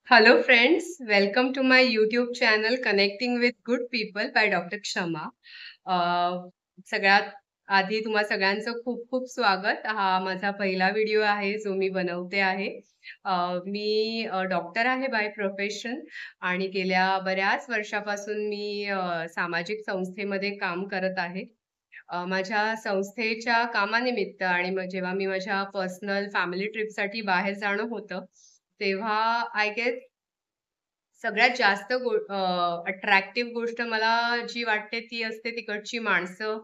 Hello, friends. Welcome to my YouTube channel Connecting with Good People by Dr. क्षमा. सगळ्यात आधी तुम्हा सगळ्यांचं खूप खूप स्वागत. हा माझा पहिला व्हिडिओ आहे जो मी बनवते आहे. मी डॉक्टर आहे बाय प्रोफेशन आणि गेल्या बऱ्याच वर्षापासून मी सामाजिक संस्थेमध्ये काम करत आहे. माझ्या संस्थेच्या कामानिमित्त आणि मग जेव्हा मी माझ्या पर्सनल फॅमिली ट्रिपसाठी बाहेर जाणं होतं, तेव्हा आय गेस सगळ्यात जास्त अट्रॅक्टिव्ह गोष्ट मला जी वाटते ती असते तिकडची माणसं,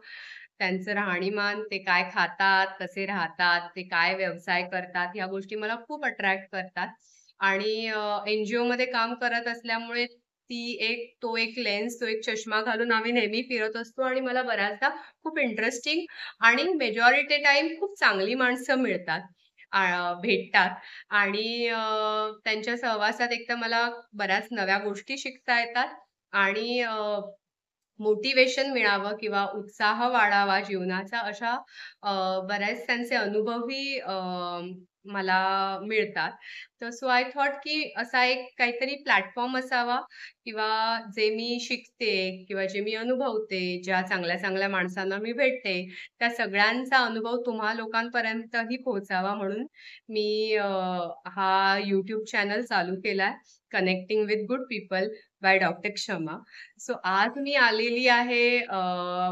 त्यांचं राहणीमान, ते काय खातात, कसे राहतात, ते काय व्यवसाय करतात, ह्या गोष्टी मला खूप अट्रॅक्ट करतात. आणि एन-जी-ओमध्ये काम करत असल्यामुळे तो एक लेन्स, तो एक चष्मा घालून आम्ही नेहमी फिरत असतो आणि मला बऱ्याचदा खूप इंटरेस्टिंग आणि मेजॉरिटी टाईम खूप चांगली माणसं मिळतात, भेटतात. आणि त्यांच्या सहवासात एकतर मला बऱ्याच नव्या गोष्टी शिकता येतात आणि मोटिव्हेशन मिळावं किंवा उत्साह वाढावा जीवनाचा अशा बऱ्याच त्यांचे अनुभवही मला मिळतात. तर सो आय थॉट की असा एक काहीतरी प्लॅटफॉर्म असावा किंवा जे मी शिकते किंवा जे मी अनुभवते, ज्या चांगल्या-चांगल्या माणसांना मी भेटते, त्या सगळ्यांचा अनुभव तुम्हा लोकांपर्यंतही पोहोचावा म्हणून मी हा YouTube चॅनल चालू केलाय, connecting with good people by doctor क्षमा. सो आज मी आलेली आहे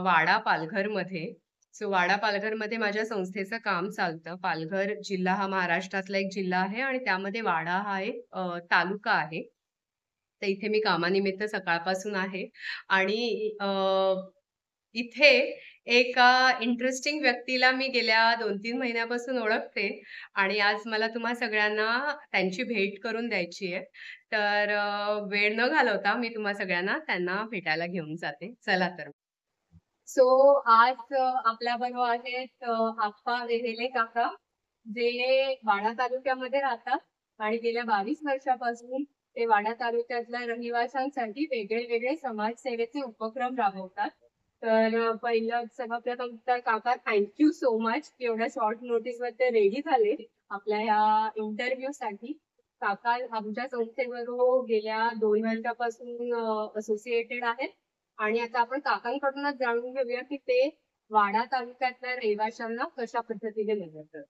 वाडा पालघरमध्ये. सो वाडा पालघरमध्ये माझ्या संस्थेचं काम चालतं. पालघर जिल्हा हा महाराष्ट्रातला एक जिल्हा आहे आणि त्यामध्ये वाडा हा एक तालुका आहे. तर इथे मी कामानिमित्त सकाळपासून आहे आणि इथे एका इंटरेस्टिंग व्यक्तीला मी गेल्या 2-3 महिन्यापासून ओळखते आणि आज मला तुम्हा सगळ्यांना त्यांची भेट करून द्यायची आहे. तर वेळ न घालवता मी तुम्हा सगळ्यांना त्यांना भेटायला घेऊन जाते. चला तर. सो आज आपल्याबरोबर आहेत आप्पा वेहेले काका, जे वाडा तालुक्यामध्ये राहतात आणि गेल्या 22 वर्षापासून ते वाडा तालुक्यातल्या रहिवाशांसाठी वेगळे-वेगळे समाजसेवेचे उपक्रम राबवतात. तर पहिलं सर्वप्रथम तर काका थँक यू सो मच एवढ्या शॉर्ट नोटीसवर ते रेडी झाले आपल्या ह्या इंटरव्ह्यूसाठी. काका आमच्या संस्थेबरोबर गेल्या 2 वर्षापासून असोसिएटेड आहेत. आणि आता आपण काकांकडूनच जाणून घेऊया की ते वाडा तालुक्यातल्या रहिवाशांना कशा पद्धतीने मदत करतात.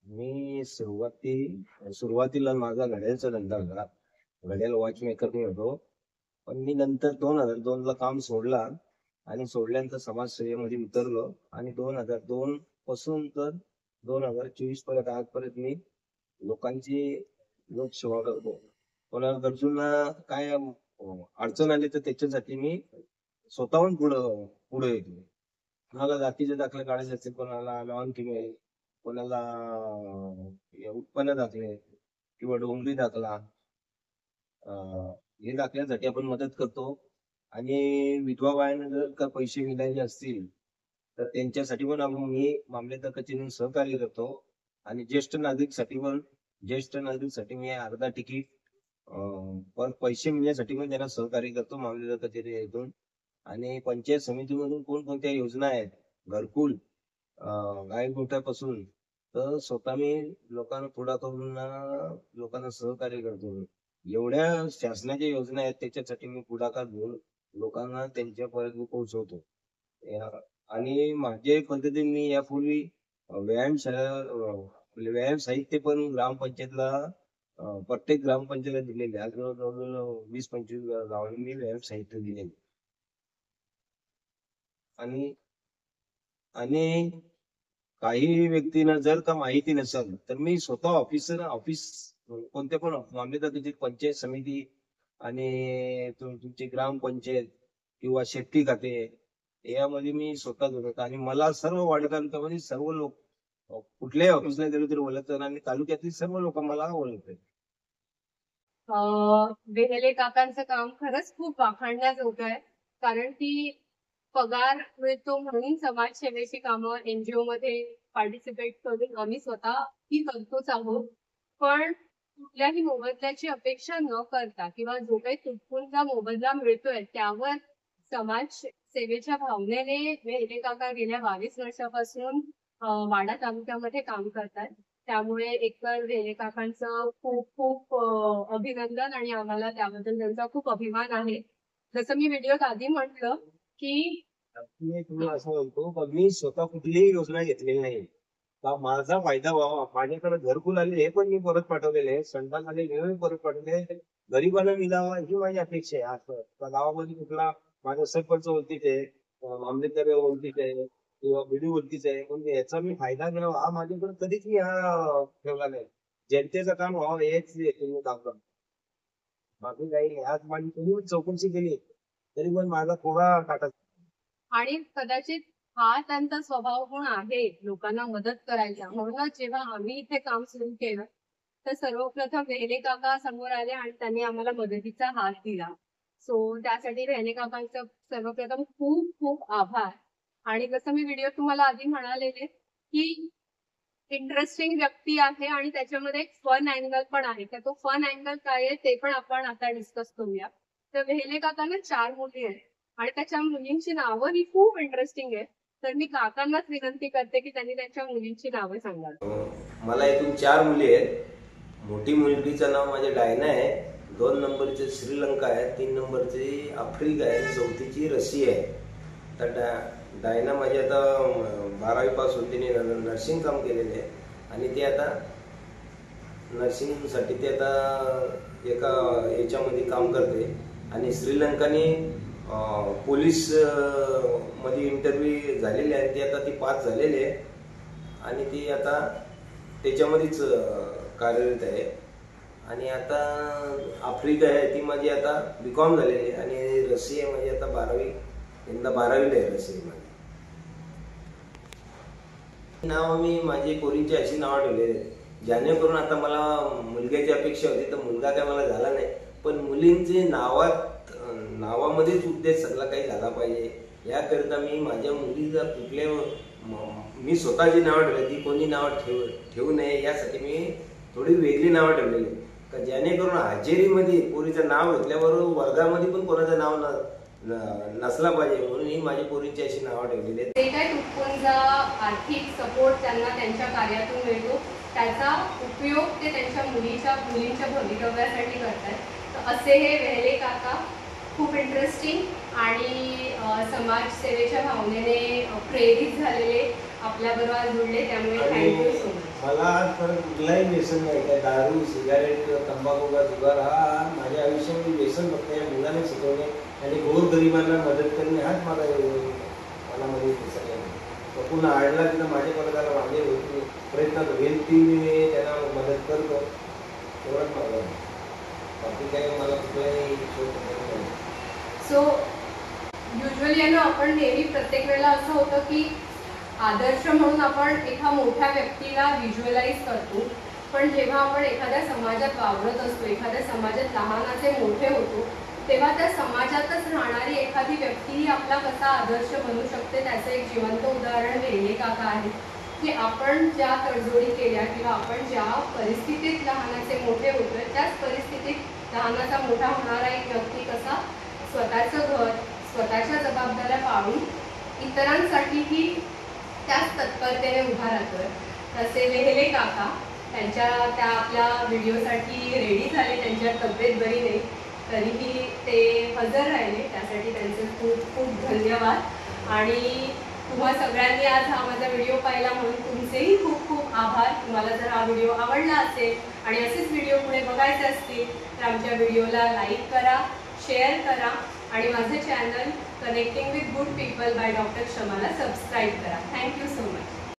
मी सुरुवातीला माझा घड्याळचा धंदा होता. घड्याळ वॉचमेकर मी होतो. पण मी नंतर 2002 ला काम सोडला आणि सोडल्यानंतर समाजसेवेमध्ये उतरलो आणि 2002 पासून तर 2024 पर्यंत आजपर्यंत मी लोकांची लोकसेवा करतो. कोणाला गरजूंना काय अडचण आली तर त्याच्यासाठी मी स्वतःहून पुढे येतो. कोणाला जातीचे दाखले काढायचे असतील, कोणाला नॉन क्रिमिनल, कोणाला उत्पन्न दाखले किंवा डोंगरी दाखला, हे दाखल्यासाठी आपण मदत करतो. आणि विधवा बायांना जर का पैसे मिळायचे असतील तर त्यांच्यासाठी पण मी मामलेदार कचेरीतून सहकार्य करतो. आणि ज्येष्ठ नागरिकसाठी मी अर्धा तिकीट पण पैसे मिळण्यासाठी पण त्यांना सहकार्य करतो मामलेदार कचेरीतून. आणि पंचायत समितीमधून कोणकोणत्या योजना आहेत, घरकुल, गाई गोठ्यापासून, तर स्वतः मी लोकांना पुढाकार करून लोकांना सहकार्य करतो. एवढ्या शासनाच्या योजना आहेत त्याच्यासाठी मी पुढाकार घेऊन लोकांना त्यांच्यापर्यंत पोहोचवतो. आणि माझ्या पद्धतीने मी यापूर्वी व्यायाम साहित्य पण ग्रामपंचायतला, प्रत्येक ग्रामपंचायतला दिलेले. आज जवळजवळ 20-25 गावांनी मी व्यायाम साहित्य दिलेले. आणि आणि काही व्यक्तींना जर का माहिती नसेल तर मी स्वतः ऑफिस कोणत्या पण मामलेदार पंचायत समिती आणि तुमची ग्रामपंचायत किंवा शेती खाते यामध्ये मी स्वतः जातो. आणि मला सर्व वाडा तालुक्यामध्ये सर्व लोक कुठल्याही ऑफिसला गेलो तरी ओळखतात आणि तालुक्यातील सर्व लोक मला ओळखतात. वेहेले काकांचं काम खरंच खूप वाखाणण्याजोगं आहे. कारण की पगार मिळतो म्हणून समाजसेवेची कामं एनजीओ मध्ये पार्टिसिपेट करून आम्ही स्वतःही करतोच आहोत. पण कुठल्याही मोबदल्याची अपेक्षा न करता किंवा जो काही तुटपुंजा मोबदला मिळतोय त्यावर समाज सेवेच्या भावनेने वेहेले काका गेल्या 22 वर्षापासून वाडा तालुक्यामध्ये काम करतात. त्यामुळे एकतर वेले काकांचं खूप खूप अभिनंदन आणि आम्हाला त्याबद्दल त्यांचा खूप अभिमान आहे. जसं मी व्हिडिओत आधी म्हटलं की मी तुम्हाला असं म्हणतो का मी स्वतः कुठलीही योजना घेतलेली नाही. का माझा फायदा व्हावा. माझ्याकडे घरकुल आले हे पण मी परत पाठवलेले आहे. संडास आलेले हे परत पाठवले. गरिबांना मिळावा ही माझी अपेक्षा आहे. असं का गावामध्ये कुठला माझा सरपंच ओळखीचे आहे, मामलेदार ओळखीचे आहे किंवा बीडी ओळखीचे आहे. पण याचा मी फायदा घ्यावा हा माझ्याकडे कधीच मी हा ठेवला नाही. जनतेचं काम व्हावं हेच तुम्ही काम करता. बाकी काही नाही. आज माझी कोणी चौकशी केली तरी पण माझा थोडा काटा आणि कदाचित हा त्यांचा स्वभाव गुण आहे लोकांना मदत करायचा. म्हणूनच जेव्हा आम्ही इथे काम सुरू केलं तर सर्वप्रथम वेले काका समोर आले आणि त्यांनी आम्हाला मदतीचा हात दिला. सो त्यासाठी वेले काकांचं सर्वप्रथम खूप खूप आभार. आणि जसं मी व्हिडिओ तुम्हाला आधी म्हणालेले की इंटरेस्टिंग व्यक्ती आहे आणि त्याच्यामध्ये एक फन अँगल पण आहे. तर तो फन अँगल काय आहे ते पण आपण आता डिस्कस करूया. तर वेले काकांना 4 मुली आहेत आणि त्याच्या मुलींची नावं ही खूप इंटरेस्टिंग आहे. तर मी काकांनाच विनंती करते की त्यांनी त्यांच्या मुलींची नावं सांगावी. मला एकूण 4 मुली आहेत. मोठी मुलगीचं नाव माझ्या डायना आहे, 2 नंबरची श्रीलंका आहे, 3 नंबरची आफ्रिका आहे, 4थीची रशिया आहे. तर डायना माझी आता 12वी पासून तिने नर्सिंग काम केलेले आहे आणि ते आता नर्सिंगसाठी ते आता एका याच्यामध्ये काम करते. आणि श्रीलंकाने पोलीस मध्ये इंटरव्ह्यू झालेले आहे. ते आता ती पास झालेली आहे आणि ती आता त्याच्यामध्येच कार्यरत आहे. आणि आता आफ्रिका आहे ती माझी आता बीकॉम झालेली आहे आणि रशिया माझी आता 12वी यंदा 12वीला आहे रशियामध्ये. नाव मी माझी पोरींची अशी नावं ठेवलेली आहे जेणेकरून आता मला मुलग्याची अपेक्षा होती तर मुलगा काय मला झाला नाही, पण मुलींचे नावामध्येच उद्देश सगळा काही झाला पाहिजे याकरिता मी माझ्या मुलीला कुठल्या मी स्वतः जी नावं ठेवली ती कोणी नावं ठेवू नये यासाठी मी थोडी वेगळी नावं ठेवलेली का जेणेकरून हजेरीमध्ये पोरीचं नाव घेतल्याबरोबर वर्गामध्ये पण कोणाचं नाव नसला पाहिजे म्हणून ही माझी पोरींची अशी नावं ठेवलेली आहेत. जे काही तुटपुंजा आर्थिक सपोर्ट त्यांना त्यांच्या कार्यातून मिळतो त्याचा उपयोग ते त्यांच्या मुलींच्या भवितव्यासाठी करतात. तर असे हे वेले काका खूप इंटरेस्टिंग आणि समाजसेवेच्या भावनेने प्रेरित झालेले आपल्याबरोबर जुळले. त्यामुळे थँक्यू सो मच. मला आजपर्यंत कुठलाही व्यसन नाही काय दारू सिगारेट किंवा तंबाखू का जुगार हा माझ्या आयुष्यामध्ये व्यसन फक्त या मुलाने शिकवणे आणि गोरगरिबांना मदत करणे हाच माझा मनामध्ये दिसत आहे. पुन्हा आडला तिथं माझ्या पदाला माझे प्रयत्न होईल ती मी त्यांना मदत करतो तेवढंच माझं. बाकी काही मला कुठलाही शोध नाही. सो युजली आपण नेहमी प्रत्येक वेळेला असं होतं की आदर्श म्हणून आपण एका मोठ्या व्यक्तीला व्हिज्युअलाइज करतो, पण जेव्हा आपण एखाद्या समाजात वावरत असतो, एखाद्या समाजात लहानाचे मोठे होतो, तेव्हा त्या समाजातच राहणारी एखादी व्यक्ती आपला कसा आदर्श बनू शकते त्याचं एक जिवंत उदाहरण वेले काका आहे. की आपण ज्या तडजोडी केल्या किंवा आपण ज्या परिस्थितीत लहानाचे मोठे होतोय त्याच परिस्थितीत लहानाचा मोठा होणारा एक व्यक्ती कसा स्वतःचं घर स्वतःच्या जबाबदाऱ्या पाळून इतरांसाठीही त्याच तत्परतेने उभा राहतोय. तसे वेले काका त्यांच्या त्या आपल्या व्हिडिओसाठी रेडी झाले. त्यांच्या तब्येत बरी नाही तरीही ते हजर राहिले त्यासाठी त्यांचे खूप खूप धन्यवाद. आणि तुम्हा सगळ्यांनी आज हा माझा व्हिडिओ पाहिला म्हणून तुमचेही खूप खूप आभार. तुम्हाला जर हा व्हिडिओ आवडला असेल आणि असेच व्हिडिओ पुढे बघायचे असतील तर आमच्या व्हिडिओला लाईक करा, शेअर करा आणि माझे channel connecting with good people by doctor क्षमाला सबस्क्राईब करा. Thank you so much.